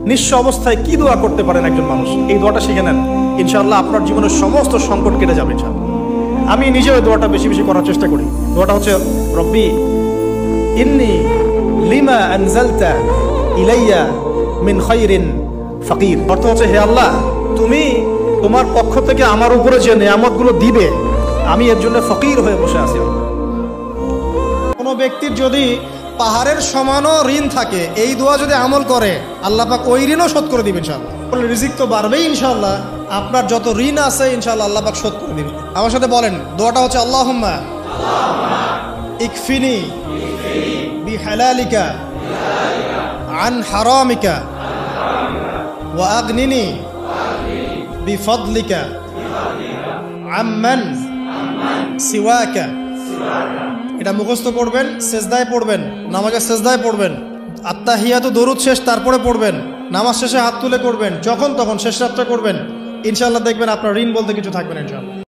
নিঃস্ব অবস্থায় কি দোয়া করতে পারেন একজন মানুষ, এই দোয়াটা শিখে নেন, ইনশাআল্লাহ আপনার জীবনের সমস্ত সংকট কেটে যাবে ইনশাআল্লাহ। আমি নিজেও এই দোয়াটা বেশি বেশি করার চেষ্টা করি। দোয়াটা হচ্ছে রব্বি ইন্নী লিমা আনজালতা ইলাইয়া মিন খায়রিন ফাকির। অর্থ হচ্ছে, হে আল্লাহ, তুমি তোমার পক্ষ থেকে আমার উপরে যে নেয়ামতগুলো দিবে, আমি এর জন্য ফকির হয়ে বসে আছি। কোনো ব্যক্তির যদি পাহাড়ের সমানও ঋণ থাকে, এই দোয়া যদি আমল করে, আল্লাহ পাক ওই ঋণও শোধ করে দিবেন ইনশাআল্লাহ। রিজিক তো বাড়বেই ইনশাআল্লাহ, আপনার যত ঋণ আছে ইনশাআল্লাহ আল্লাহ পাক শোধ করে দিবেন। আমার সাথে বলেন, দোয়াটা হচ্ছে আল্লাহুম্মা ইকফিনি বিহালালিকা আন হারামিকা ওয়া আগনিনি বিফদলিকা আম্মান সিওয়াকা। এটা মুখস্থ করবেন, সেজদায় পড়বেন, নামাজের সেজদায় পড়বেন, আত্তাহিয়াতু দরুদ শেষ তারপরে পড়বেন, নামাজ শেষে হাত তুলে করবেন, যখন তখন শেষ রাতটা করবেন, ইনশাআল্লাহ দেখবেন আপনার ঋণ বলতে কিছু থাকবে না ইনশাআল্লাহ।